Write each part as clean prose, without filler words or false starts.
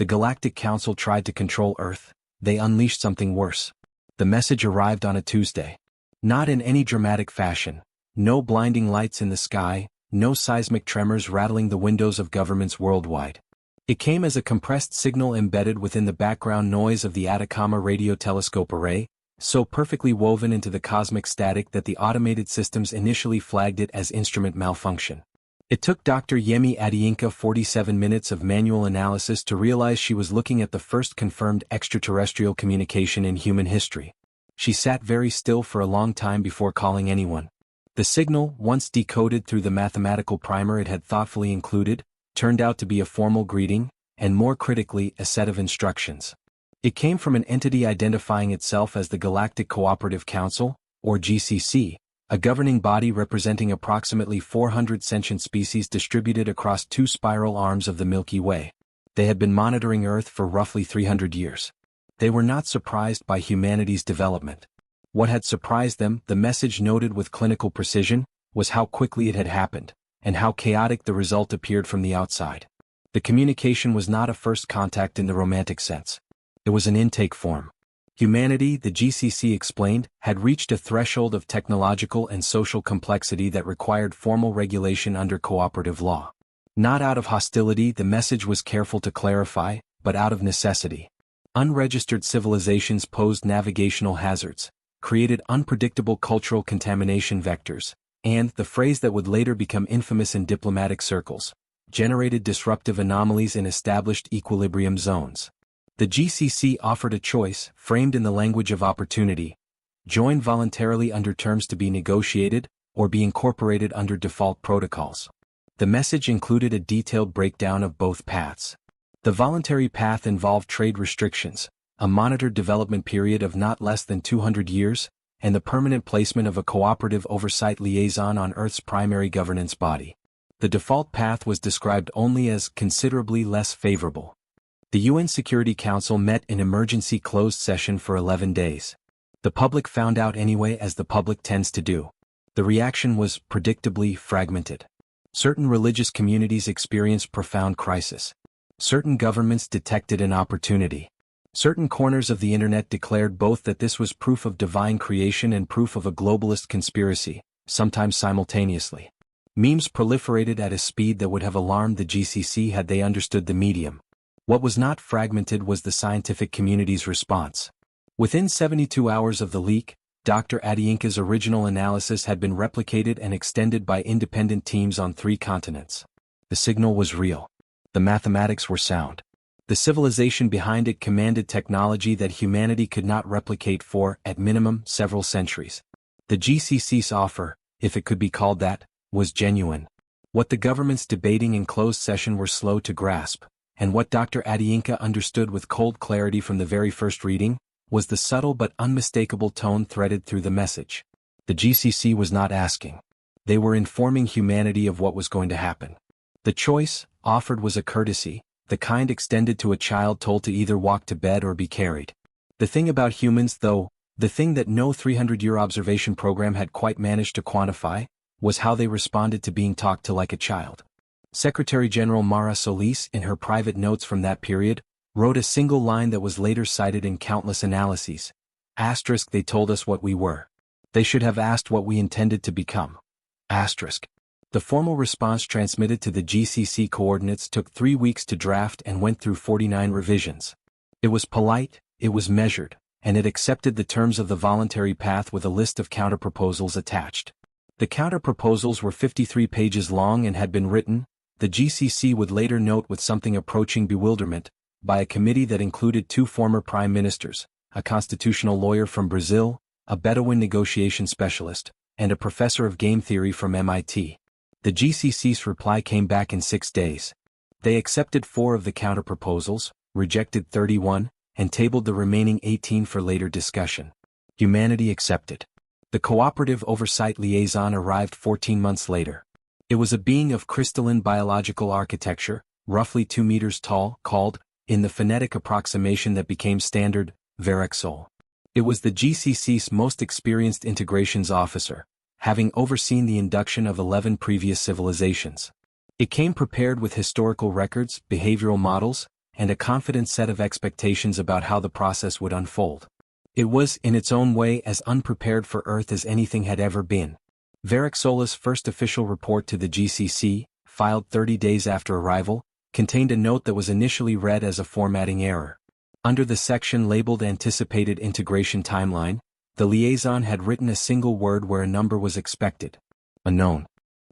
The Galactic Council tried to control Earth. They unleashed something worse. The message arrived on a Tuesday. Not in any dramatic fashion. No blinding lights in the sky, no seismic tremors rattling the windows of governments worldwide. It came as a compressed signal embedded within the background noise of the Atacama Radio Telescope Array, so perfectly woven into the cosmic static that the automated systems initially flagged it as instrument malfunction. It took Dr. Yemi Adeyinka 47 minutes of manual analysis to realize she was looking at the first confirmed extraterrestrial communication in human history. She sat very still for a long time before calling anyone. The signal, once decoded through the mathematical primer it had thoughtfully included, turned out to be a formal greeting, and more critically, a set of instructions. It came from an entity identifying itself as the Galactic Cooperative Council, or GCC, a governing body representing approximately 400 sentient species distributed across two spiral arms of the Milky Way. They had been monitoring Earth for roughly 300 years. They were not surprised by humanity's development. What had surprised them, the message noted with clinical precision, was how quickly it had happened, and how chaotic the result appeared from the outside. The communication was not a first contact in the romantic sense. It was an intake form. Humanity, the GCC explained, had reached a threshold of technological and social complexity that required formal regulation under cooperative law. Not out of hostility, the message was careful to clarify, but out of necessity. Unregistered civilizations posed navigational hazards, created unpredictable cultural contamination vectors, and, the phrase that would later become infamous in diplomatic circles, generated disruptive anomalies in established equilibrium zones. The GCC offered a choice, framed in the language of opportunity: join voluntarily under terms to be negotiated, or be incorporated under default protocols. The message included a detailed breakdown of both paths. The voluntary path involved trade restrictions, a monitored development period of not less than 200 years, and the permanent placement of a cooperative oversight liaison on Earth's primary governance body. The default path was described only as considerably less favorable. The UN Security Council met in emergency closed session for 11 days. The public found out anyway, as the public tends to do. The reaction was predictably fragmented. Certain religious communities experienced profound crisis. Certain governments detected an opportunity. Certain corners of the internet declared both that this was proof of divine creation and proof of a globalist conspiracy, sometimes simultaneously. Memes proliferated at a speed that would have alarmed the GCC had they understood the medium. What was not fragmented was the scientific community's response. Within 72 hours of the leak, Dr. Adeyinka's original analysis had been replicated and extended by independent teams on 3 continents. The signal was real. The mathematics were sound. The civilization behind it commanded technology that humanity could not replicate for, at minimum, several centuries. The GCC's offer, if it could be called that, was genuine. What the governments debating in closed session were slow to grasp, and what Dr. Adeyinka understood with cold clarity from the very first reading, was the subtle but unmistakable tone threaded through the message. The GCC was not asking. They were informing humanity of what was going to happen. The choice offered was a courtesy, the kind extended to a child told to either walk to bed or be carried. The thing about humans, though, the thing that no 300-year observation program had quite managed to quantify, was how they responded to being talked to like a child. Secretary General Mara Solis, in her private notes from that period, wrote a single line that was later cited in countless analyses. Asterisk, they told us what we were. They should have asked what we intended to become. Asterisk. The formal response transmitted to the GCC coordinates took 3 weeks to draft and went through 49 revisions. It was polite, it was measured, and it accepted the terms of the voluntary path with a list of counterproposals attached. The counterproposals were 53 pages long and had been written, the GCC would later note with something approaching bewilderment, by a committee that included 2 former prime ministers, a constitutional lawyer from Brazil, a Bedouin negotiation specialist, and a professor of game theory from MIT. The GCC's reply came back in 6 days. They accepted 4 of the counterproposals, rejected 31, and tabled the remaining 18 for later discussion. Humanity accepted. The cooperative oversight liaison arrived 14 months later. It was a being of crystalline biological architecture, roughly 2 meters tall, called, in the phonetic approximation that became standard, Verexol. It was the GCC's most experienced integrations officer, having overseen the induction of 11 previous civilizations. It came prepared with historical records, behavioral models, and a confident set of expectations about how the process would unfold. It was, in its own way, as unprepared for Earth as anything had ever been. Varexola's first official report to the GCC, filed 30 days after arrival, contained a note that was initially read as a formatting error. Under the section labeled Anticipated Integration Timeline, the liaison had written a single word where a number was expected. Unknown.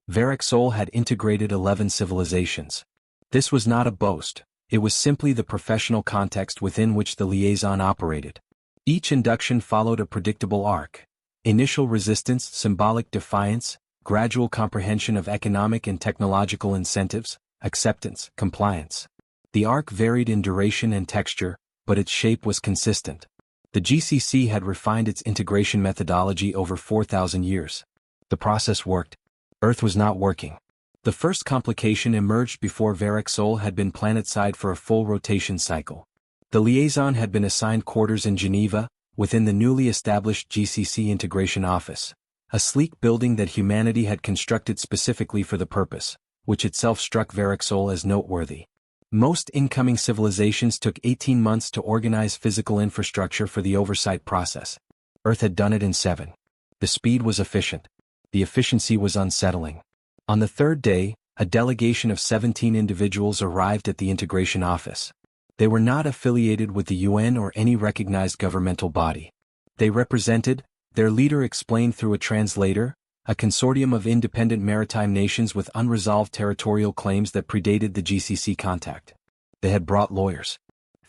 Varexol had integrated 11 civilizations. This was not a boast, it was simply the professional context within which the liaison operated. Each induction followed a predictable arc. Initial resistance, symbolic defiance, gradual comprehension of economic and technological incentives, acceptance, compliance. The arc varied in duration and texture, but its shape was consistent. The GCC had refined its integration methodology over 4,000 years. The process worked. Earth was not working. The first complication emerged before Varexol had been planetside for a full rotation cycle. The liaison had been assigned quarters in Geneva, within the newly established GCC Integration Office, a sleek building that humanity had constructed specifically for the purpose, which itself struck Varexol as noteworthy. Most incoming civilizations took 18 months to organize physical infrastructure for the oversight process. Earth had done it in 7. The speed was efficient. The efficiency was unsettling. On the third day, a delegation of 17 individuals arrived at the integration office. They were not affiliated with the UN or any recognized governmental body. They represented, their leader explained through a translator, a consortium of independent maritime nations with unresolved territorial claims that predated the GCC contact. They had brought lawyers.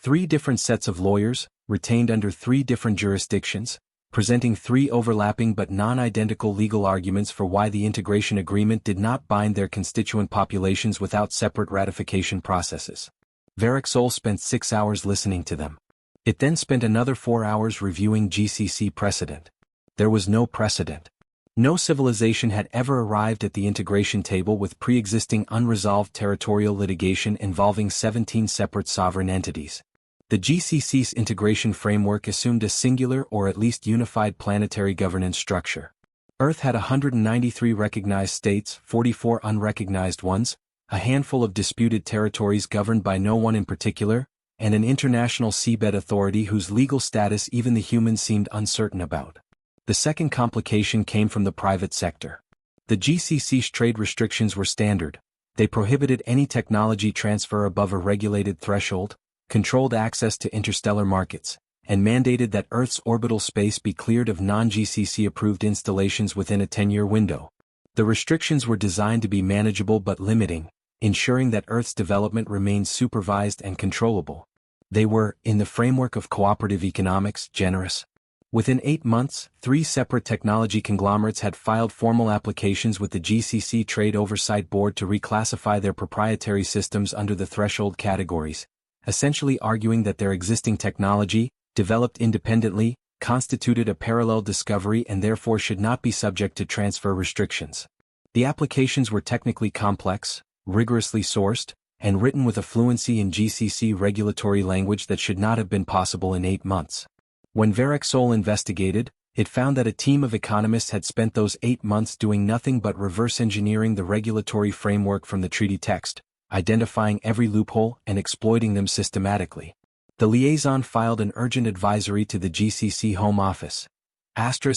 3 different sets of lawyers, retained under 3 different jurisdictions, presenting 3 overlapping but non-identical legal arguments for why the integration agreement did not bind their constituent populations without separate ratification processes. Varexol spent 6 hours listening to them. It then spent another 4 hours reviewing GCC precedent. There was no precedent. No civilization had ever arrived at the integration table with pre-existing unresolved territorial litigation involving 17 separate sovereign entities. The GCC's integration framework assumed a singular or at least unified planetary governance structure. Earth had 193 recognized states, 44 unrecognized ones, a handful of disputed territories governed by no one in particular, and an international seabed authority whose legal status even the humans seemed uncertain about. The second complication came from the private sector. The GCC's trade restrictions were standard. They prohibited any technology transfer above a regulated threshold, controlled access to interstellar markets, and mandated that Earth's orbital space be cleared of non-GCC-approved installations within a 10-year window. The restrictions were designed to be manageable but limiting, ensuring that Earth's development remained supervised and controllable. They were, in the framework of cooperative economics, generous. Within 8 months, 3 separate technology conglomerates had filed formal applications with the GCC Trade Oversight Board to reclassify their proprietary systems under the threshold categories, essentially arguing that their existing technology, developed independently, constituted a parallel discovery and therefore should not be subject to transfer restrictions. The applications were technically complex, rigorously sourced, and written with a fluency in GCC regulatory language that should not have been possible in 8 months. When Varexol investigated, it found that a team of economists had spent those 8 months doing nothing but reverse engineering the regulatory framework from the treaty text, identifying every loophole and exploiting them systematically. The liaison filed an urgent advisory to the GCC Home Office.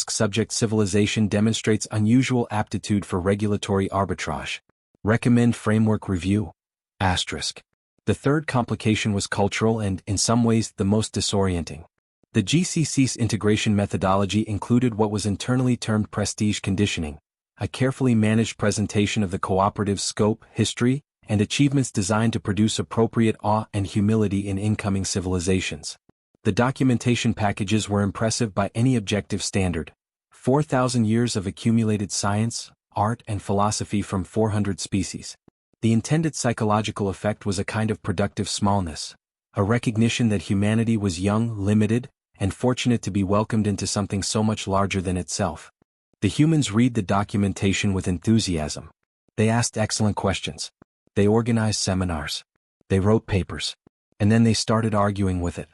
Subject civilization demonstrates unusual aptitude for regulatory arbitrage. Recommend framework review. The third complication was cultural and, in some ways, the most disorienting. The GCC's integration methodology included what was internally termed prestige conditioning, a carefully managed presentation of the cooperative's scope, history, and achievements designed to produce appropriate awe and humility in incoming civilizations. The documentation packages were impressive by any objective standard. 4,000 years of accumulated science, art, and philosophy from 400 species. The intended psychological effect was a kind of productive smallness, a recognition that humanity was young, limited, and fortunate to be welcomed into something so much larger than itself. The humans read the documentation with enthusiasm. They asked excellent questions. They organized seminars. They wrote papers. And then they started arguing with it.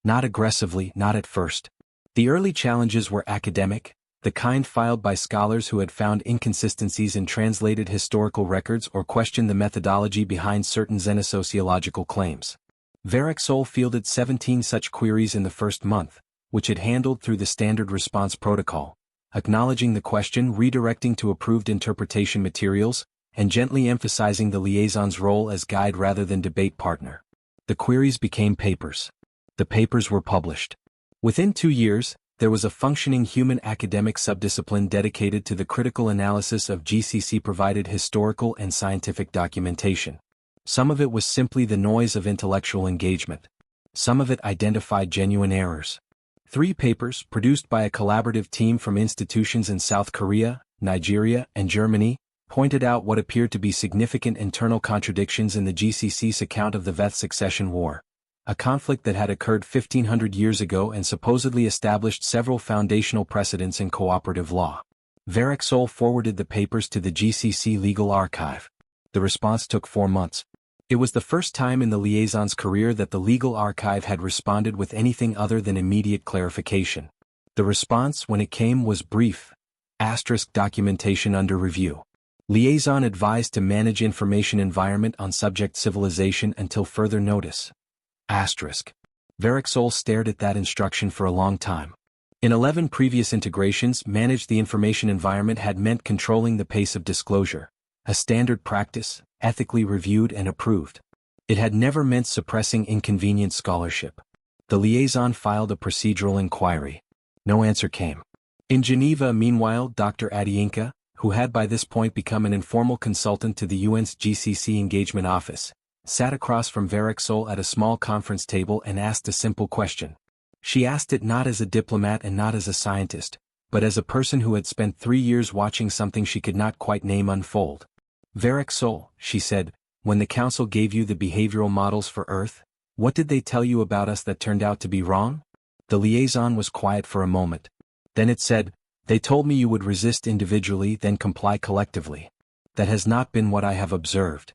Not aggressively, not at first. The early challenges were academic, the kind filed by scholars who had found inconsistencies in translated historical records or questioned the methodology behind certain xenosociological claims. Verexol fielded 17 such queries in the first month, which it handled through the standard response protocol, acknowledging the question, redirecting to approved interpretation materials, and gently emphasizing the liaison's role as guide rather than debate partner. The queries became papers. The papers were published. Within 2 years, there was a functioning human academic subdiscipline dedicated to the critical analysis of GCC-provided historical and scientific documentation. Some of it was simply the noise of intellectual engagement. Some of it identified genuine errors. 3 papers, produced by a collaborative team from institutions in South Korea, Nigeria, and Germany, pointed out what appeared to be significant internal contradictions in the GCC's account of the Veth Succession War, a conflict that had occurred 1,500 years ago and supposedly established several foundational precedents in cooperative law. Verexol forwarded the papers to the GCC Legal Archive. The response took 4 months. It was the first time in the liaison's career that the Legal Archive had responded with anything other than immediate clarification. The response, when it came, was brief. Documentation under review. Liaison advised to manage information environment on subject civilization until further notice. Verexol stared at that instruction for a long time. In 11 previous integrations, manage the information environment had meant controlling the pace of disclosure, a standard practice, ethically reviewed and approved. It had never meant suppressing inconvenient scholarship. The liaison filed a procedural inquiry. No answer came. In Geneva, meanwhile, Dr. Adiyinka, who had by this point become an informal consultant to the UN's GCC Engagement Office, sat across from Verexol at a small conference table and asked a simple question. She asked it not as a diplomat and not as a scientist, but as a person who had spent 3 years watching something she could not quite name unfold. Verexol, she said, when the Council gave you the behavioral models for Earth, what did they tell you about us that turned out to be wrong? The liaison was quiet for a moment. Then it said, they told me you would resist individually then comply collectively. That has not been what I have observed.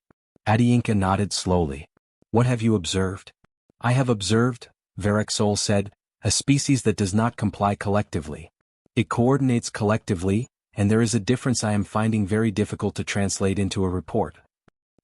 Adiyinka nodded slowly. What have you observed? I have observed, Verexol said, a species that does not comply collectively. It coordinates collectively, and there is a difference I am finding very difficult to translate into a report.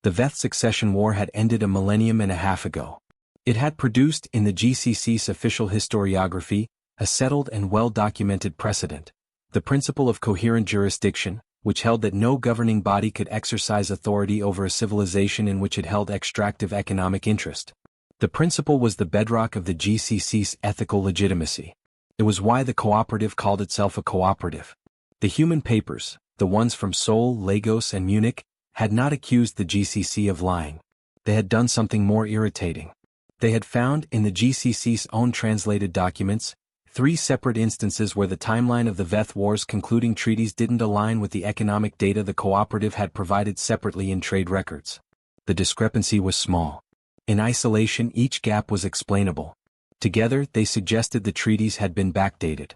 The Veth Succession War had ended a millennium and a half ago. It had produced in the GCC's official historiography a settled and well-documented precedent, the principle of coherent jurisdiction, which held that no governing body could exercise authority over a civilization in which it held extractive economic interest. The principle was the bedrock of the GCC's ethical legitimacy. It was why the cooperative called itself a cooperative. The human papers, the ones from Seoul, Lagos, and Munich, had not accused the GCC of lying. They had done something more irritating. They had found, in the GCC's own translated documents, 3 separate instances where the timeline of the Veth War's concluding treaties didn't align with the economic data the cooperative had provided separately in trade records. The discrepancy was small. In isolation, each gap was explainable. Together, they suggested the treaties had been backdated.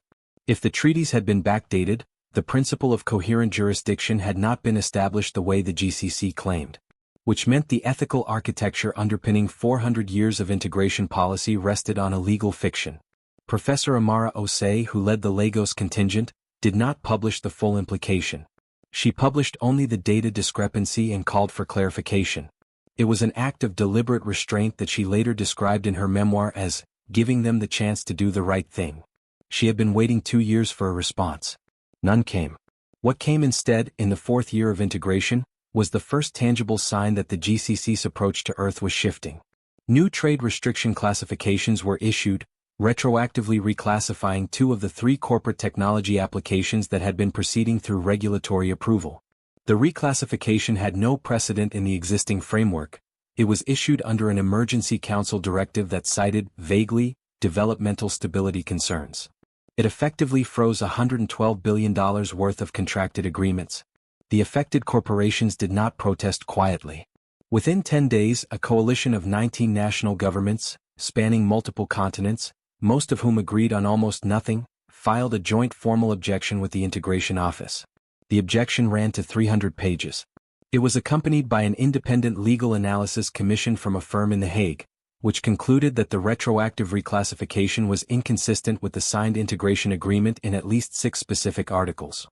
If the treaties had been backdated, the principle of coherent jurisdiction had not been established the way the GCC claimed, which meant the ethical architecture underpinning 400 years of integration policy rested on a legal fiction. Professor Amara Osei, who led the Lagos contingent, did not publish the full implication. She published only the data discrepancy and called for clarification. It was an act of deliberate restraint that she later described in her memoir as giving them the chance to do the right thing. She had been waiting 2 years for a response. None came. What came instead, in the 4th year of integration, was the first tangible sign that the GCC's approach to Earth was shifting. New trade restriction classifications were issued, retroactively reclassifying 2 of the 3 corporate technology applications that had been proceeding through regulatory approval. The reclassification had no precedent in the existing framework. It was issued under an emergency council directive that cited, vaguely, developmental stability concerns. It effectively froze $112 billion worth of contracted agreements. The affected corporations did not protest quietly. Within 10 days, a coalition of 19 national governments, spanning multiple continents, most of whom agreed on almost nothing, filed a joint formal objection with the Integration Office. The objection ran to 300 pages. It was accompanied by an independent legal analysis commissioned from a firm in The Hague, which concluded that the retroactive reclassification was inconsistent with the signed integration agreement in at least 6 specific articles.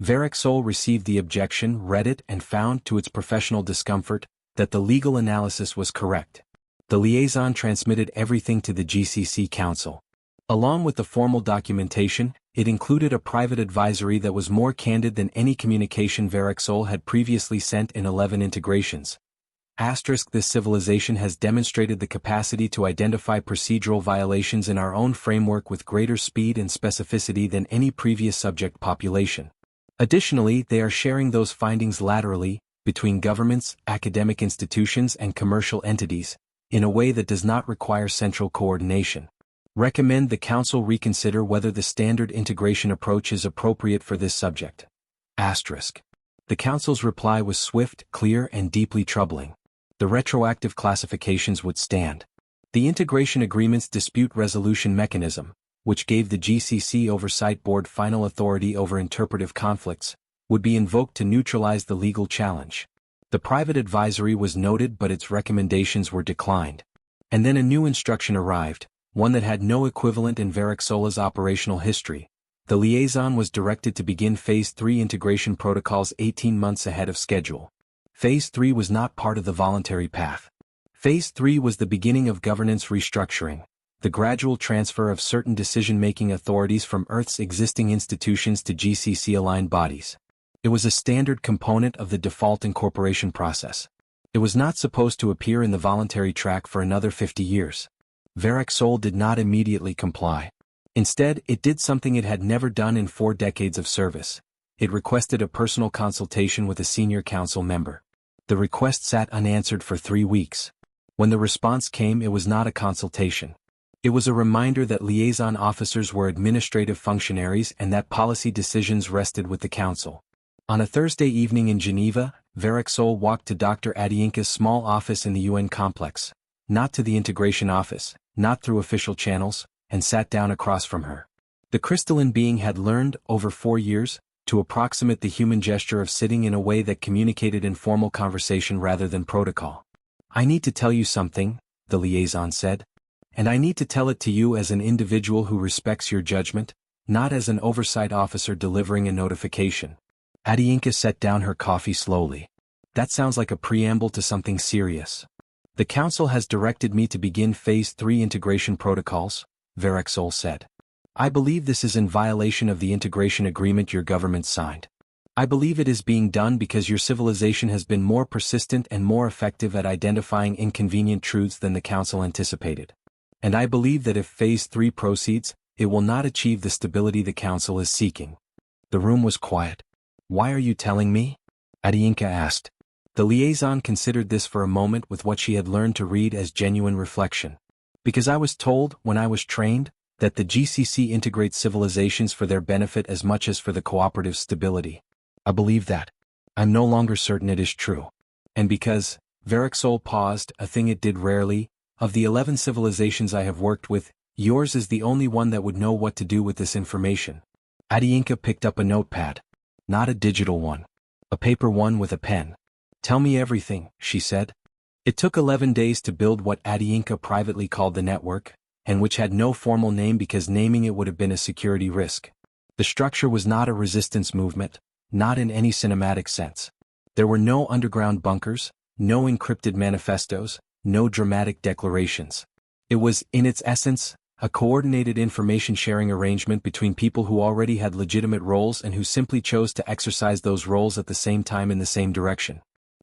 Verexol received the objection, read it, and found, to its professional discomfort, that the legal analysis was correct. The liaison transmitted everything to the GCC Council. Along with the formal documentation, it included a private advisory that was more candid than any communication Verexol had previously sent in 11 integrations. This civilization has demonstrated the capacity to identify procedural violations in our own framework with greater speed and specificity than any previous subject population. Additionally, they are sharing those findings laterally, between governments, academic institutions and commercial entities, in a way that does not require central coordination. Recommend the Council reconsider whether the standard integration approach is appropriate for this subject. The Council's reply was swift, clear and deeply troubling. The retroactive classifications would stand. The Integration Agreement's dispute resolution mechanism, which gave the GCC Oversight Board final authority over interpretive conflicts, would be invoked to neutralize the legal challenge. The private advisory was noted but its recommendations were declined. And then a new instruction arrived, one that had no equivalent in Verexola's operational history. The liaison was directed to begin Phase 3 integration protocols 18 months ahead of schedule. Phase 3 was not part of the voluntary path. Phase 3 was the beginning of governance restructuring, the gradual transfer of certain decision-making authorities from Earth's existing institutions to GCC-aligned bodies. It was a standard component of the default incorporation process. It was not supposed to appear in the voluntary track for another 50 years. Verexol did not immediately comply. Instead, it did something it had never done in 4 decades of service. It requested a personal consultation with a senior council member. The request sat unanswered for 3 weeks. When the response came, it was not a consultation. It was a reminder that liaison officers were administrative functionaries and that policy decisions rested with the council. On a Thursday evening in Geneva, Verexol walked to Dr. Adienka's small office in the UN complex, not to the integration office, not through official channels, and sat down across from her. The crystalline being had learned, over 4 years, to approximate the human gesture of sitting in a way that communicated informal conversation rather than protocol. "I need to tell you something," the liaison said. "And I need to tell it to you as an individual who respects your judgment, not as an oversight officer delivering a notification." Adienka set down her coffee slowly. "That sounds like a preamble to something serious." "The Council has directed me to begin Phase 3 integration protocols," Verexol said. "I believe this is in violation of the integration agreement your government signed. I believe it is being done because your civilization has been more persistent and more effective at identifying inconvenient truths than the Council anticipated. And I believe that if Phase 3 proceeds, it will not achieve the stability the Council is seeking." The room was quiet. "Why are you telling me?" Adienka asked. The liaison considered this for a moment with what she had learned to read as genuine reflection. "Because I was told, when I was trained, that the GCC integrates civilizations for their benefit as much as for the cooperative stability. I believe that. I'm no longer certain it is true. And because," Verexol paused, a thing it did rarely, "of the 11 civilizations I have worked with, yours is the only one that would know what to do with this information." Adienka picked up a notepad. Not a digital one. A paper one with a pen. "Tell me everything," she said. It took 11 days to build what Adienka privately called the network, and which had no formal name because naming it would have been a security risk. The structure was not a resistance movement, not in any cinematic sense. There were no underground bunkers, no encrypted manifestos, no dramatic declarations. It was, in its essence, a coordinated information-sharing arrangement between people who already had legitimate roles and who simply chose to exercise those roles at the same time in the same direction.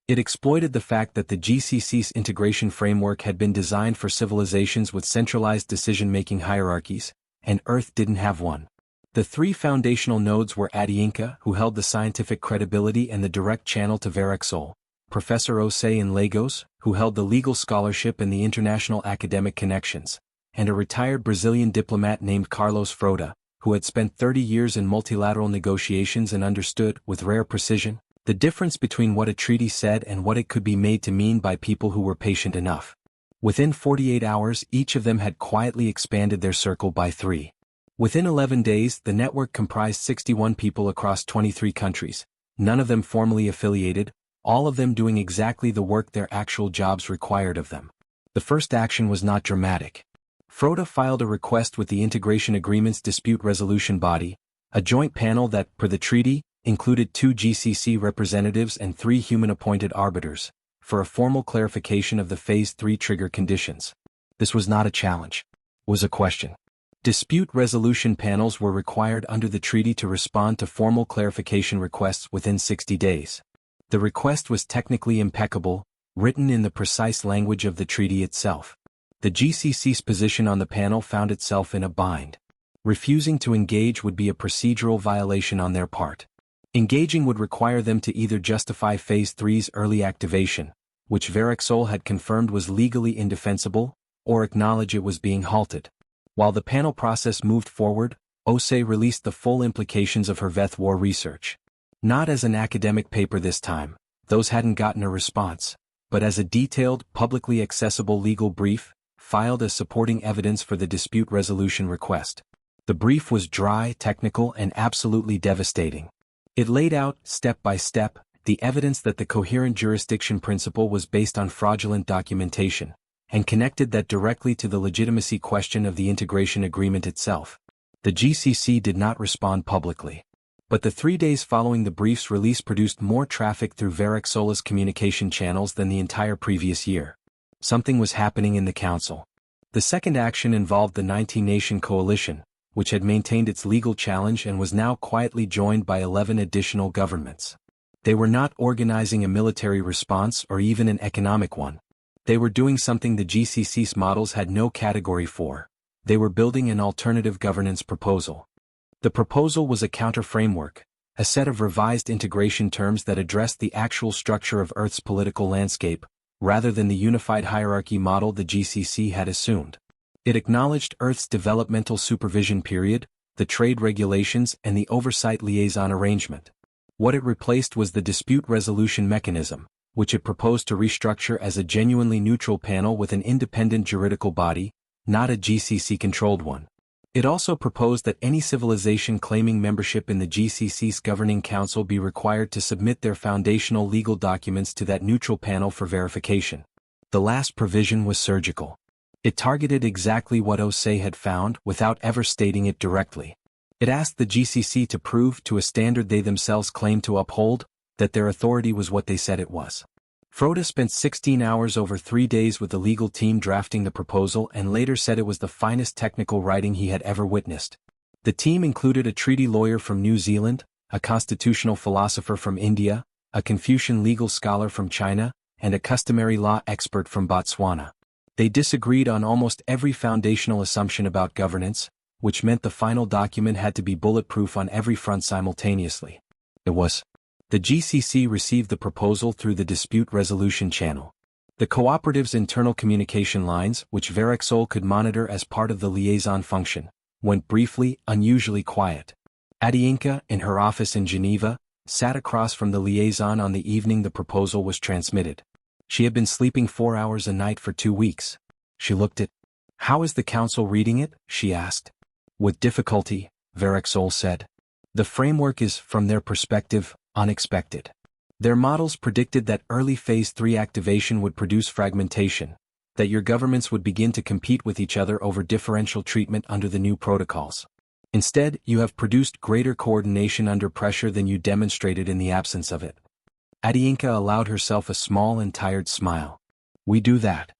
It exploited the fact that the GCC's integration framework had been designed for civilizations with centralized decision-making hierarchies, and Earth didn't have one. The 3 foundational nodes were Adienka, who held the scientific credibility and the direct channel to Verexol, Professor Osei in Lagos, who held the legal scholarship and the international academic connections, and a retired Brazilian diplomat named Carlos Froda, who had spent 30 years in multilateral negotiations and understood, with rare precision, the difference between what a treaty said and what it could be made to mean by people who were patient enough. Within 48 hours, each of them had quietly expanded their circle by 3. Within 11 days, the network comprised 61 people across 23 countries, none of them formally affiliated, all of them doing exactly the work their actual jobs required of them. The first action was not dramatic. Froda filed a request with the Integration Agreement's dispute resolution body, a joint panel that, per the treaty, included 2 GCC representatives and 3 human-appointed arbiters, for a formal clarification of the Phase 3 trigger conditions. This was not a challenge. It was a question. Dispute resolution panels were required under the treaty to respond to formal clarification requests within 60 days. The request was technically impeccable, written in the precise language of the treaty itself. The GCC's position on the panel found itself in a bind. Refusing to engage would be a procedural violation on their part. Engaging would require them to either justify Phase 3's early activation, which Verexol had confirmed was legally indefensible, or acknowledge it was being halted. While the panel process moved forward, OSE released the full implications of her Veth War research. Not as an academic paper this time, those hadn't gotten a response, but as a detailed, publicly accessible legal brief, filed as supporting evidence for the dispute resolution request. The brief was dry, technical, and absolutely devastating. It laid out, step by step, the evidence that the coherent jurisdiction principle was based on fraudulent documentation, and connected that directly to the legitimacy question of the integration agreement itself. The GCC did not respond publicly. But the 3 days following the brief's release produced more traffic through Verexola's communication channels than the entire previous year. Something was happening in the council. The second action involved the 19-nation coalition, which had maintained its legal challenge and was now quietly joined by 11 additional governments. They were not organizing a military response or even an economic one. They were doing something the GCC's models had no category for. They were building an alternative governance proposal. The proposal was a counter-framework, a set of revised integration terms that addressed the actual structure of Earth's political landscape, rather than the unified hierarchy model the GCC had assumed. It acknowledged Earth's developmental supervision period, the trade regulations, and the oversight liaison arrangement. What it replaced was the dispute resolution mechanism, which it proposed to restructure as a genuinely neutral panel with an independent juridical body, not a GCC-controlled one. It also proposed that any civilization claiming membership in the GCC's governing council be required to submit their foundational legal documents to that neutral panel for verification. The last provision was surgical. It targeted exactly what OSE had found without ever stating it directly. It asked the GCC to prove to a standard they themselves claimed to uphold, that their authority was what they said it was. Frode spent 16 hours over 3 days with the legal team drafting the proposal and later said it was the finest technical writing he had ever witnessed. The team included a treaty lawyer from New Zealand, a constitutional philosopher from India, a Confucian legal scholar from China, and a customary law expert from Botswana. They disagreed on almost every foundational assumption about governance, which meant the final document had to be bulletproof on every front simultaneously. It was. The GCC received the proposal through the dispute resolution channel. The cooperative's internal communication lines, which Verexol could monitor as part of the liaison function, went briefly, unusually quiet. Adiinka, in her office in Geneva, sat across from the liaison on the evening the proposal was transmitted. She had been sleeping 4 hours a night for 2 weeks. She looked at. "How is the council reading it?" she asked. "With difficulty," Verexol said. "The framework is, from their perspective, unexpected. Their models predicted that early Phase 3 activation would produce fragmentation, that your governments would begin to compete with each other over differential treatment under the new protocols. Instead, you have produced greater coordination under pressure than you demonstrated in the absence of it." Adiinka allowed herself a small and tired smile. "We do that."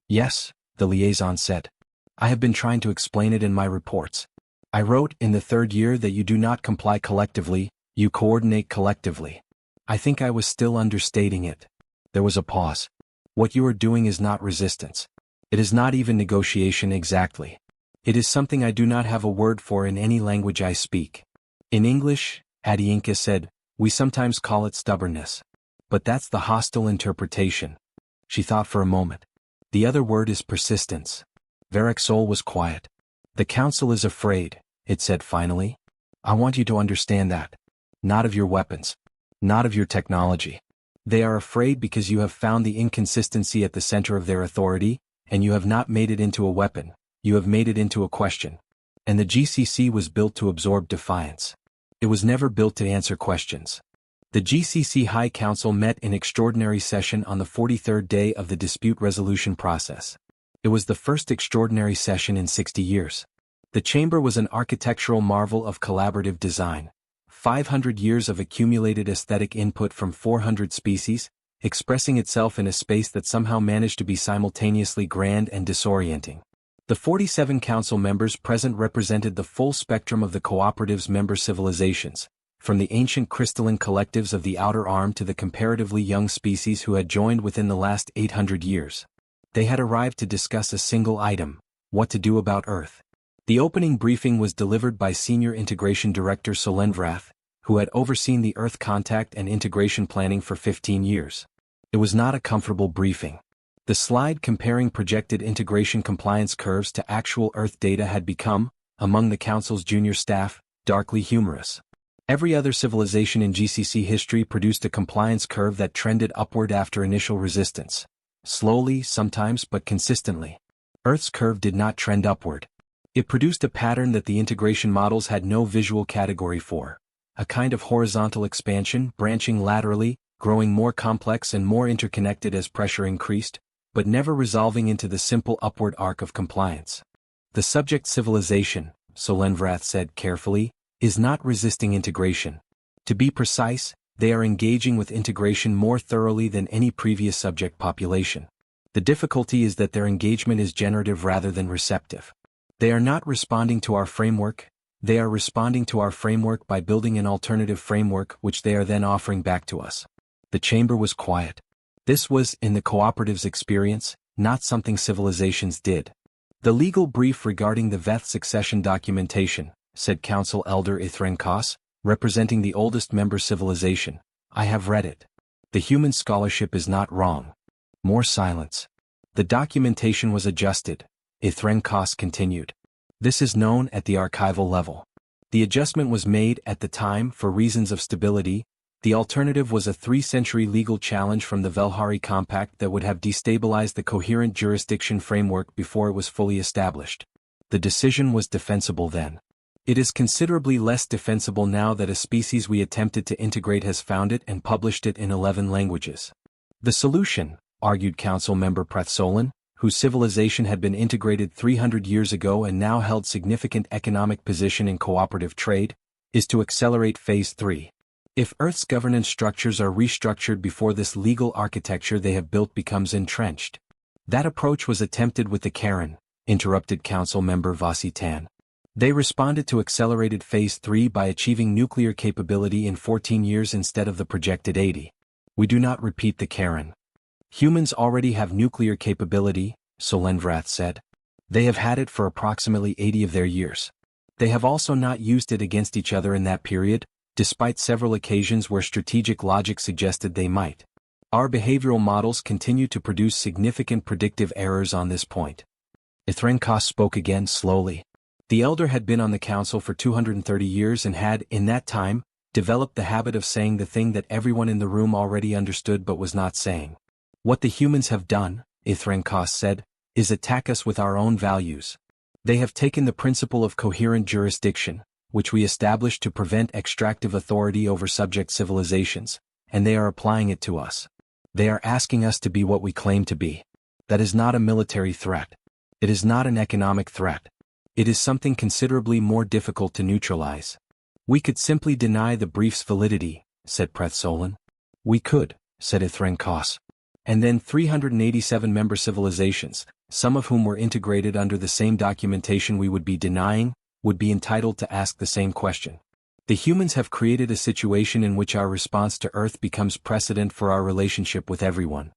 "Yes," the liaison said. "I have been trying to explain it in my reports. I wrote in the 3rd year that you do not comply collectively, you coordinate collectively. I think I was still understating it." There was a pause. "What you are doing is not resistance. It is not even negotiation exactly. It is something I do not have a word for in any language I speak. In English," Adiinka said, "we sometimes call it stubbornness. But that's the hostile interpretation." She thought for a moment. "The other word is persistence." Verexol was quiet. "The council is afraid," it said finally. "I want you to understand that. Not of your weapons. Not of your technology. They are afraid because you have found the inconsistency at the center of their authority, and you have not made it into a weapon, you have made it into a question. And the GCC was built to absorb defiance. It was never built to answer questions." The GCC High Council met in extraordinary session on the 43rd day of the dispute resolution process. It was the first extraordinary session in 60 years. The chamber was an architectural marvel of collaborative design. 500 years of accumulated aesthetic input from 400 species, expressing itself in a space that somehow managed to be simultaneously grand and disorienting. The 47 council members present represented the full spectrum of the cooperative's member civilizations, from the ancient crystalline collectives of the outer arm to the comparatively young species who had joined within the last 800 years. They had arrived to discuss a single item: what to do about Earth. The opening briefing was delivered by Senior Integration Director Solenvrath, who had overseen the Earth contact and integration planning for 15 years. It was not a comfortable briefing. The slide comparing projected integration compliance curves to actual Earth data had become, among the Council's junior staff, darkly humorous. Every other civilization in GCC history produced a compliance curve that trended upward after initial resistance. Slowly, sometimes, but consistently. Earth's curve did not trend upward. It produced a pattern that the integration models had no visual category for. A kind of horizontal expansion, branching laterally, growing more complex and more interconnected as pressure increased, but never resolving into the simple upward arc of compliance. The subject civilization, Solenvrath said carefully, is not resisting integration. To be precise, they are engaging with integration more thoroughly than any previous subject population. The difficulty is that their engagement is generative rather than receptive. They are not responding to our framework, they are responding to our framework by building an alternative framework which they are then offering back to us. The chamber was quiet. This was, in the cooperative's experience, not something civilizations did. The legal brief regarding the Veth succession documentation, said Council Elder Ithrenkos, representing the oldest member civilization. I have read it. The human scholarship is not wrong. More silence. The documentation was adjusted, Ithrenkos continued. This is known at the archival level. The adjustment was made at the time for reasons of stability. The alternative was a 3-century legal challenge from the Velhari Compact that would have destabilized the coherent jurisdiction framework before it was fully established. The decision was defensible then. It is considerably less defensible now that a species we attempted to integrate has found it and published it in 11 languages. The solution, argued Council Member Prathsolan, whose civilization had been integrated 300 years ago and now held significant economic position in cooperative trade, is to accelerate Phase 3. If Earth's governance structures are restructured before this legal architecture they have built becomes entrenched. That approach was attempted with the Karen, interrupted Council Member Vasitan. They responded to accelerated Phase 3 by achieving nuclear capability in 14 years instead of the projected 80. We do not repeat the Karen. Humans already have nuclear capability, Solenvrath said. They have had it for approximately 80 of their years. They have also not used it against each other in that period, despite several occasions where strategic logic suggested they might. Our behavioral models continue to produce significant predictive errors on this point. Ithrenkos spoke again slowly. The elder had been on the council for 230 years and had, in that time, developed the habit of saying the thing that everyone in the room already understood but was not saying. What the humans have done, Ithrenkos said, is attack us with our own values. They have taken the principle of coherent jurisdiction, which we established to prevent extractive authority over subject civilizations, and they are applying it to us. They are asking us to be what we claim to be. That is not a military threat. It is not an economic threat. It is something considerably more difficult to neutralize. We could simply deny the brief's validity, said Prathsolan. We could, said Ithrenkos. And then 387 member civilizations, some of whom were integrated under the same documentation we would be denying, would be entitled to ask the same question. The humans have created a situation in which our response to Earth becomes precedent for our relationship with everyone.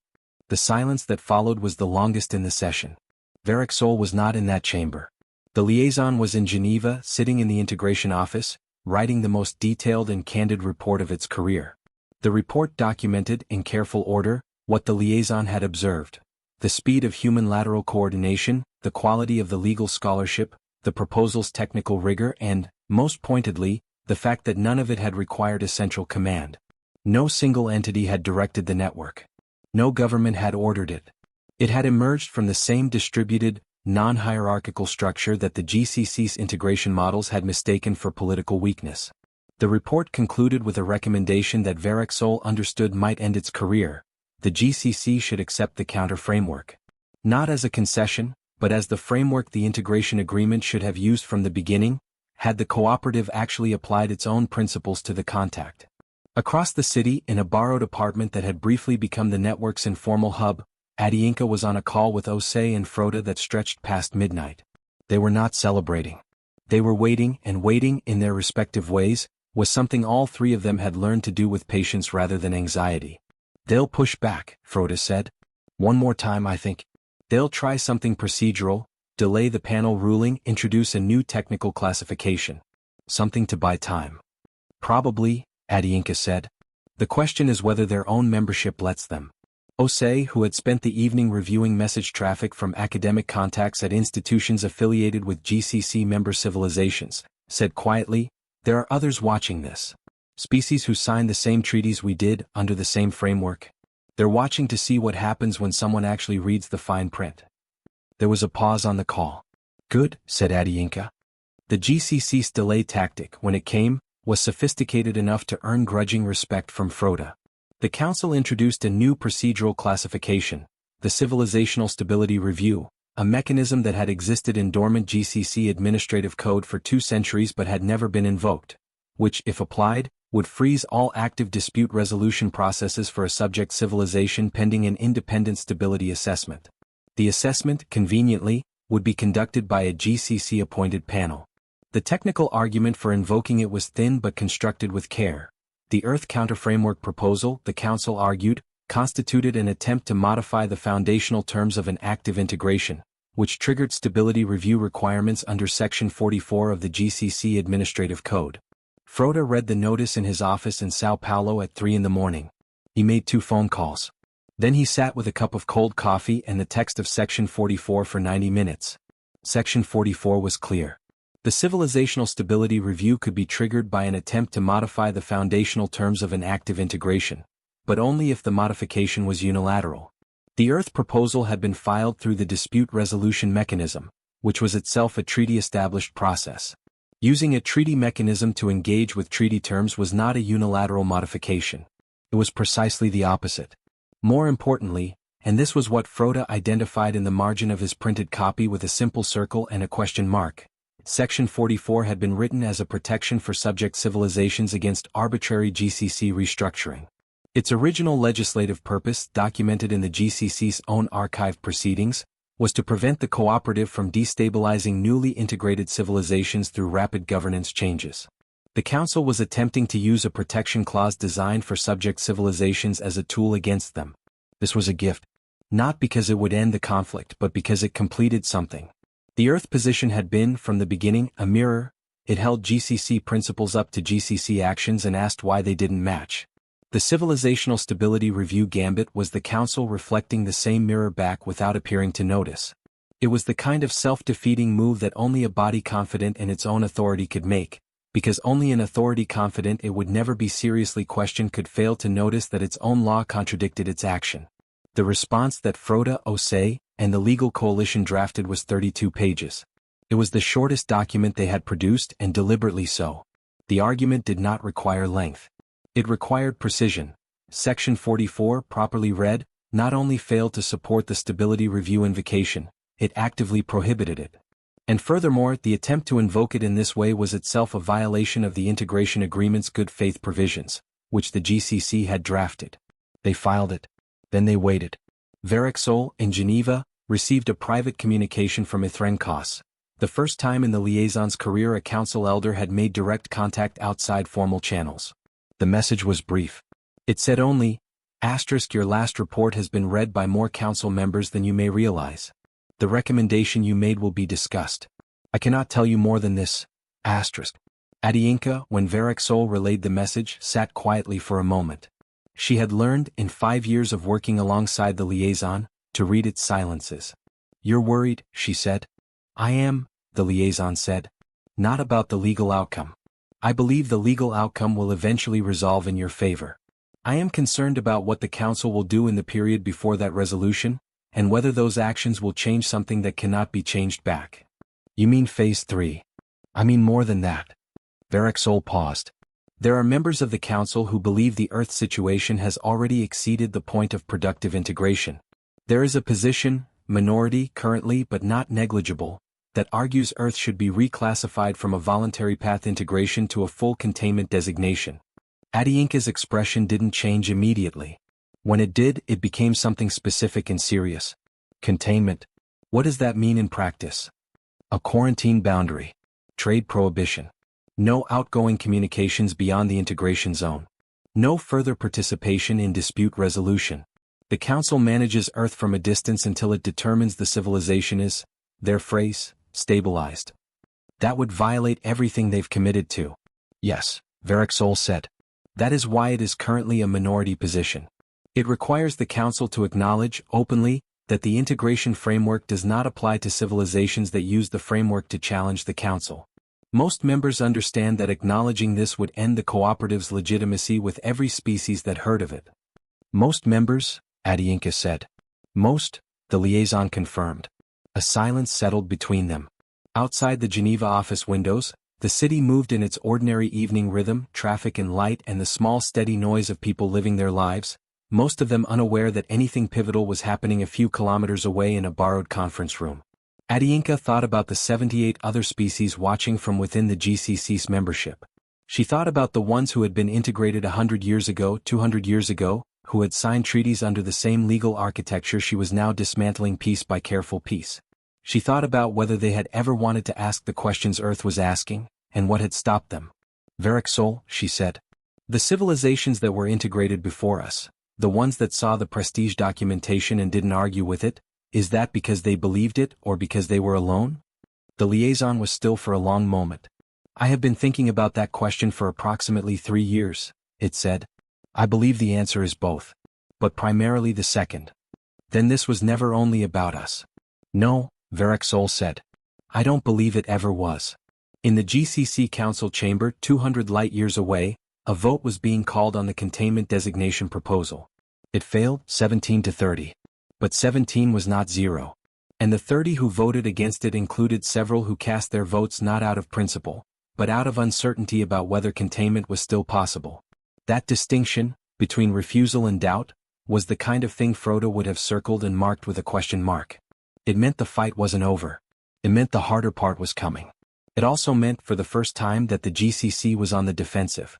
The silence that followed was the longest in the session. Verexol was not in that chamber. The liaison was in Geneva, sitting in the integration office, writing the most detailed and candid report of its career. The report documented, in careful order, what the liaison had observed: the speed of human lateral coordination, the quality of the legal scholarship, the proposal's technical rigor and, most pointedly, the fact that none of it had required a central command. No single entity had directed the network. No government had ordered it. It had emerged from the same distributed, non-hierarchical structure that the GCC's integration models had mistaken for political weakness. The report concluded with a recommendation that Verexol understood might end its career. The GCC should accept the counter-framework. Not as a concession, but as the framework the integration agreement should have used from the beginning, had the cooperative actually applied its own principles to the contact. Across the city, in a borrowed apartment that had briefly become the network's informal hub, Adiinka was on a call with Osei and Froda that stretched past midnight. They were not celebrating. They were waiting, and waiting, in their respective ways, was something all three of them had learned to do with patience rather than anxiety. "They'll push back," Froda said. "One more time, I think. They'll try something procedural, delay the panel ruling, introduce a new technical classification. Something to buy time." "Probably," Adiinka said. "The question is whether their own membership lets them." Osei, who had spent the evening reviewing message traffic from academic contacts at institutions affiliated with GCC member civilizations, said quietly, "There are others watching this. Species who signed the same treaties we did, under the same framework. They're watching to see what happens when someone actually reads the fine print." There was a pause on the call. "Good," said Adiinka. The GCC's delay tactic, when it came, was sophisticated enough to earn grudging respect from Froda. The Council introduced a new procedural classification, the Civilizational Stability Review, a mechanism that had existed in dormant GCC administrative code for 2 centuries but had never been invoked, which, if applied, would freeze all active dispute resolution processes for a subject civilization pending an independent stability assessment. The assessment, conveniently, would be conducted by a GCC-appointed panel. The technical argument for invoking it was thin but constructed with care. The Earth Counter-Framework proposal, the Council argued, constituted an attempt to modify the foundational terms of an active integration, which triggered stability review requirements under Section 44 of the GCC Administrative Code. Froda read the notice in his office in Sao Paulo at 3 in the morning. He made 2 phone calls. Then he sat with a cup of cold coffee and the text of Section 44 for 90 minutes. Section 44 was clear. The Civilizational Stability Review could be triggered by an attempt to modify the foundational terms of an active integration, but only if the modification was unilateral. The Earth proposal had been filed through the dispute resolution mechanism, which was itself a treaty-established process. Using a treaty mechanism to engage with treaty terms was not a unilateral modification. It was precisely the opposite. More importantly, and this was what Froda identified in the margin of his printed copy with a simple circle and a question mark, Section 44 had been written as a protection for subject civilizations against arbitrary GCC restructuring. Its original legislative purpose, documented in the GCC's own archived proceedings, was to prevent the cooperative from destabilizing newly integrated civilizations through rapid governance changes. The Council was attempting to use a protection clause designed for subject civilizations as a tool against them. This was a gift. Not because it would end the conflict but because it completed something. The Earth position had been, from the beginning, a mirror. It held GCC principles up to GCC actions and asked why they didn't match. The Civilizational Stability Review gambit was the Council reflecting the same mirror back without appearing to notice. It was the kind of self-defeating move that only a body confident in its own authority could make, because only an authority confident it would never be seriously questioned could fail to notice that its own law contradicted its action. The response that Froda, Osei, and the legal coalition drafted was 32 pages. It was the shortest document they had produced, and deliberately so. The argument did not require length. It required precision. Section 44, properly read, not only failed to support the Stability Review invocation, it actively prohibited it. And furthermore, the attempt to invoke it in this way was itself a violation of the Integration Agreement's good faith provisions, which the GCC had drafted. They filed it. Then they waited. Verexol, in Geneva, received a private communication from Ithrenkos. The first time in the liaison's career a council elder had made direct contact outside formal channels. The message was brief. It said only, * your last report has been read by more council members than you may realize. The recommendation you made will be discussed. I cannot tell you more than this. *. Adiinka, when Verexol relayed the message, sat quietly for a moment. She had learned, in 5 years of working alongside the liaison, to read its silences. You're worried, she said. I am, the liaison said. Not about the legal outcome. I believe the legal outcome will eventually resolve in your favor. I am concerned about what the Council will do in the period before that resolution, and whether those actions will change something that cannot be changed back. You mean Phase 3? I mean more than that. Verexol paused. There are members of the Council who believe the Earth situation has already exceeded the point of productive integration. There is a position, minority currently but not negligible, that argues Earth should be reclassified from a voluntary path integration to a full containment designation. Adiinka's expression didn't change immediately. When it did, it became something specific and serious. Containment. What does that mean in practice? A quarantine boundary. Trade prohibition. No outgoing communications beyond the integration zone. No further participation in dispute resolution. The Council manages Earth from a distance until it determines the civilization is, their phrase, stabilized. That would violate everything they've committed to. Yes, Verexol said. That is why it is currently a minority position. It requires the Council to acknowledge, openly, that the integration framework does not apply to civilizations that use the framework to challenge the Council. Most members understand that acknowledging this would end the cooperative's legitimacy with every species that heard of it. Most members, Adiinka said. Most, the liaison confirmed. A silence settled between them. Outside the Geneva office windows, the city moved in its ordinary evening rhythm, traffic and light and the small steady noise of people living their lives, most of them unaware that anything pivotal was happening a few kilometers away in a borrowed conference room. Adiinka thought about the 78 other species watching from within the GCC's membership. She thought about the ones who had been integrated 100 years ago, 200 years ago, who had signed treaties under the same legal architecture she was now dismantling piece by careful piece. She thought about whether they had ever wanted to ask the questions Earth was asking, and what had stopped them. Verexol, she said. The civilizations that were integrated before us, the ones that saw the prestige documentation and didn't argue with it, is that because they believed it or because they were alone? The liaison was still for a long moment. I have been thinking about that question for approximately 3 years, it said. I believe the answer is both. But primarily the second. Then this was never only about us. No, Verexol said. I don't believe it ever was. In the GCC Council chamber 200 light-years away, a vote was being called on the containment designation proposal. It failed, 17-30. But 17 was not 0. And the 30 who voted against it included several who cast their votes not out of principle, but out of uncertainty about whether containment was still possible. That distinction, between refusal and doubt, was the kind of thing Froda would have circled and marked with a question mark. It meant the fight wasn't over. It meant the harder part was coming. It also meant for the first time that the GCC was on the defensive.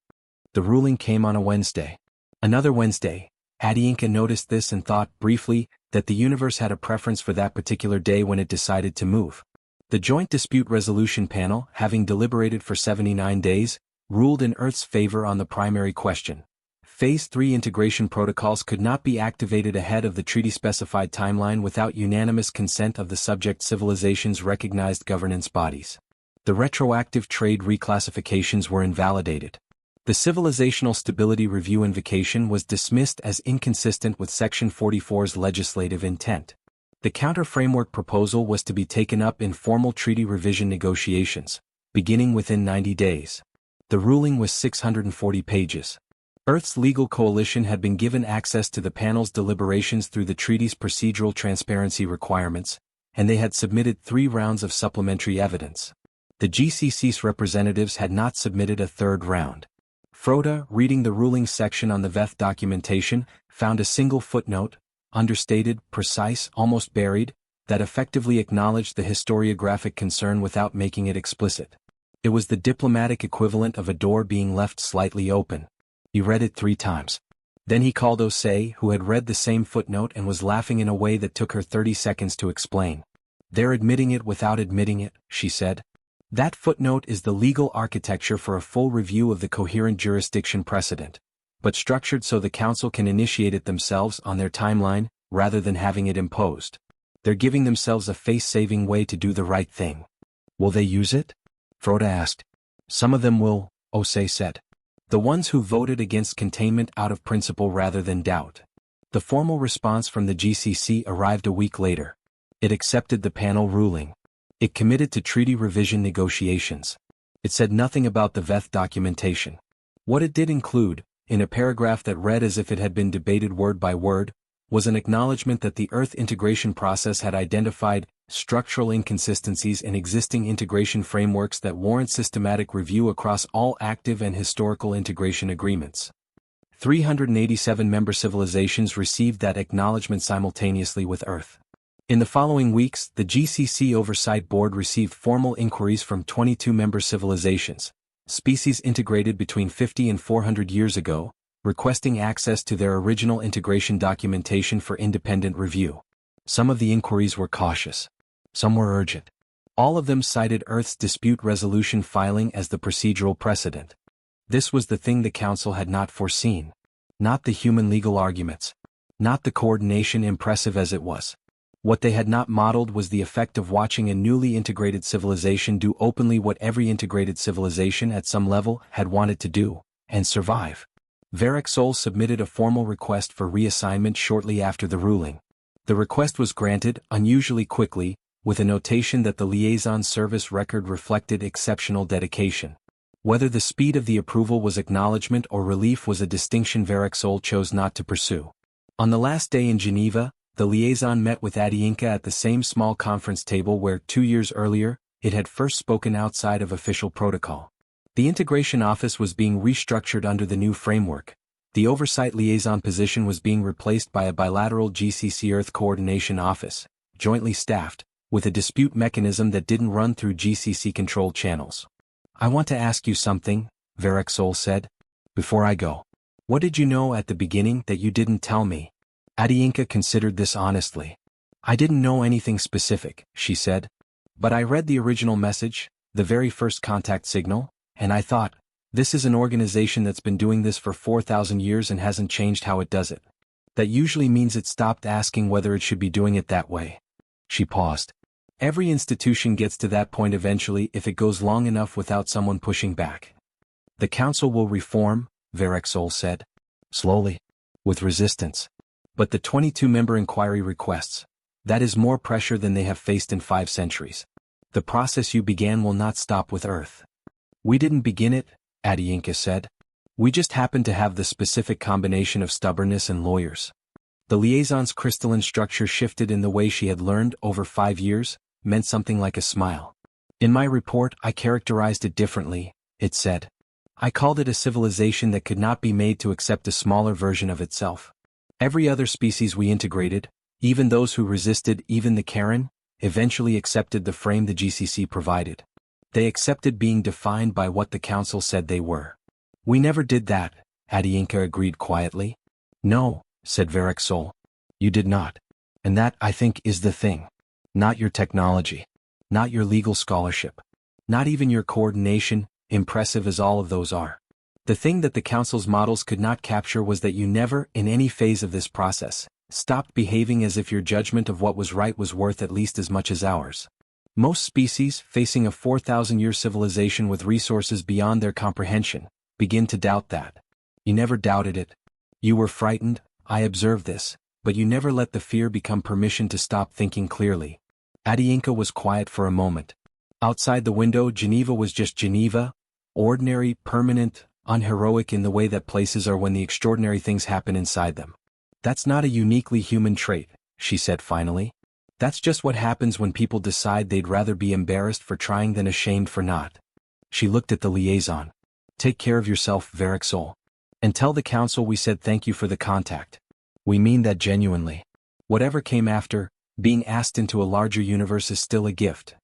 The ruling came on a Wednesday. Another Wednesday, Adiinka noticed this and thought, briefly, that the universe had a preference for that particular day when it decided to move. The Joint Dispute Resolution Panel, having deliberated for 79 days, ruled in Earth's favor on the primary question. Phase 3 integration protocols could not be activated ahead of the treaty-specified timeline without unanimous consent of the subject civilization's recognized governance bodies. The retroactive trade reclassifications were invalidated. The Civilizational Stability Review invocation was dismissed as inconsistent with Section 44's legislative intent. The counter-framework proposal was to be taken up in formal treaty revision negotiations, beginning within 90 days. The ruling was 640 pages. Earth's legal coalition had been given access to the panel's deliberations through the treaty's procedural transparency requirements, and they had submitted 3 rounds of supplementary evidence. The GCC's representatives had not submitted a third round. Froda, reading the ruling section on the VETH documentation, found a single footnote, understated, precise, almost buried, that effectively acknowledged the historiographic concern without making it explicit. It was the diplomatic equivalent of a door being left slightly open. He read it 3 times. Then he called Osei, who had read the same footnote and was laughing in a way that took her 30 seconds to explain. They're admitting it without admitting it, she said. That footnote is the legal architecture for a full review of the coherent jurisdiction precedent, but structured so the Council can initiate it themselves on their timeline, rather than having it imposed. They're giving themselves a face-saving way to do the right thing. Will they use it? Froda asked. Some of them will, Osei said. The ones who voted against containment out of principle rather than doubt. The formal response from the GCC arrived a week later. It accepted the panel ruling. It committed to treaty revision negotiations. It said nothing about the VETH documentation. What it did include, in a paragraph that read as if it had been debated word by word, was an acknowledgement that the Earth integration process had identified structural inconsistencies in existing integration frameworks that warrant systematic review across all active and historical integration agreements. 387 member civilizations received that acknowledgement simultaneously with Earth. In the following weeks, the GCC Oversight Board received formal inquiries from 22 member civilizations, species integrated between 50 and 400 years ago, requesting access to their original integration documentation for independent review. Some of the inquiries were cautious. Some were urgent. All of them cited Earth's dispute resolution filing as the procedural precedent. This was the thing the Council had not foreseen. Not the human legal arguments. Not the coordination, impressive as it was. What they had not modeled was the effect of watching a newly integrated civilization do openly what every integrated civilization at some level had wanted to do, and survive. Verexol submitted a formal request for reassignment shortly after the ruling. The request was granted, unusually quickly, with a notation that the liaison service record reflected exceptional dedication. Whether the speed of the approval was acknowledgement or relief was a distinction Verexol chose not to pursue. On the last day in Geneva, the liaison met with Adiinka at the same small conference table where, 2 years earlier, it had first spoken outside of official protocol. The integration office was being restructured under the new framework. The oversight liaison position was being replaced by a bilateral GCC Earth Coordination Office, jointly staffed, with a dispute mechanism that didn't run through GCC control channels. "I want to ask you something," Verexol said. "Before I go. What did you know at the beginning that you didn't tell me?" Adiinka considered this honestly. "I didn't know anything specific," she said. "But I read the original message, the very first contact signal, and I thought, this is an organization that's been doing this for 4,000 years and hasn't changed how it does it. That usually means it stopped asking whether it should be doing it that way." She paused. "Every institution gets to that point eventually if it goes long enough without someone pushing back." "The Council will reform," Verexol said. "Slowly. With resistance. But the 22-member inquiry requests. That is more pressure than they have faced in 5 centuries. The process you began will not stop with Earth." "We didn't begin it," Adiinka said. "We just happened to have the specific combination of stubbornness and lawyers." The liaison's crystalline structure shifted in the way she had learned over 5 years, meant something like a smile. "In my report I characterized it differently," it said. "I called it a civilization that could not be made to accept a smaller version of itself. Every other species we integrated, even those who resisted, even the Karen, eventually accepted the frame the GCC provided. They accepted being defined by what the Council said they were. We never did that," Adiinka agreed quietly. "No," said Verexol. "You did not. And that, I think, is the thing. Not your technology. Not your legal scholarship. Not even your coordination, impressive as all of those are. The thing that the Council's models could not capture was that you never, in any phase of this process, stopped behaving as if your judgment of what was right was worth at least as much as ours. Most species, facing a 4,000-year civilization with resources beyond their comprehension, begin to doubt that. You never doubted it. You were frightened, I observed this, but you never let the fear become permission to stop thinking clearly." Adiinka was quiet for a moment. Outside the window, Geneva was just Geneva, ordinary, permanent, unheroic in the way that places are when the extraordinary things happen inside them. "That's not a uniquely human trait," she said finally. "That's just what happens when people decide they'd rather be embarrassed for trying than ashamed for not." She looked at the liaison. "Take care of yourself, Verexol. And tell the Council we said thank you for the contact. We mean that genuinely. Whatever came after, being asked into a larger universe is still a gift."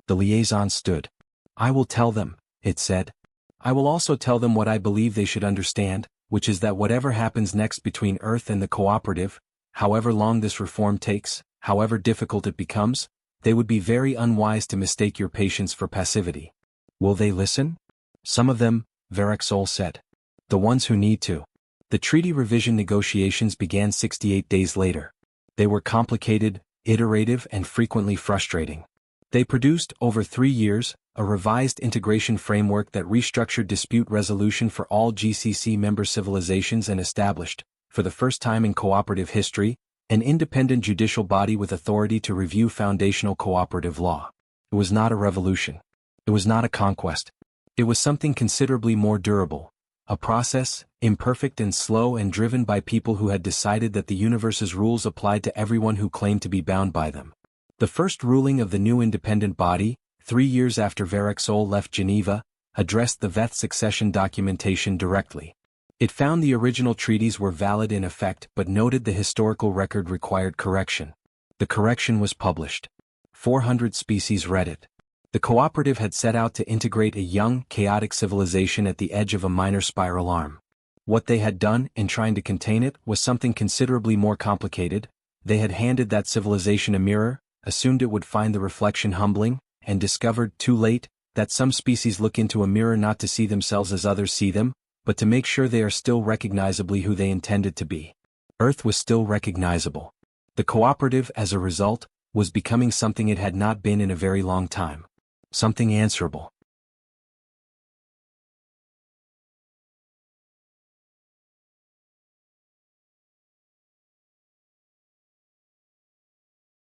The liaison stood. "I will tell them," it said. "I will also tell them what I believe they should understand, which is that whatever happens next between Earth and the cooperative, however long this reform takes, however difficult it becomes, they would be very unwise to mistake your patience for passivity." "Will they listen?" "Some of them," Verexol said. "The ones who need to." The treaty revision negotiations began 68 days later. They were complicated, iterative, and frequently frustrating. They produced, over 3 years, a revised integration framework that restructured dispute resolution for all GCC member civilizations and established, for the first time in cooperative history, an independent judicial body with authority to review foundational cooperative law. It was not a revolution. It was not a conquest. It was something considerably more durable. A process, imperfect and slow and driven by people who had decided that the universe's rules applied to everyone who claimed to be bound by them. The first ruling of the new independent body, 3 years after Verexol left Geneva, addressed the Veth succession documentation directly. It found the original treaties were valid in effect but noted the historical record required correction. The correction was published. 400 species read it. The cooperative had set out to integrate a young, chaotic civilization at the edge of a minor spiral arm. What they had done, in trying to contain it, was something considerably more complicated. They had handed that civilization a mirror, assumed it would find the reflection humbling, and discovered, too late, that some species look into a mirror not to see themselves as others see them, but to make sure they are still recognizably who they intended to be. Earth was still recognizable. The cooperative, as a result, was becoming something it had not been in a very long time. Something answerable.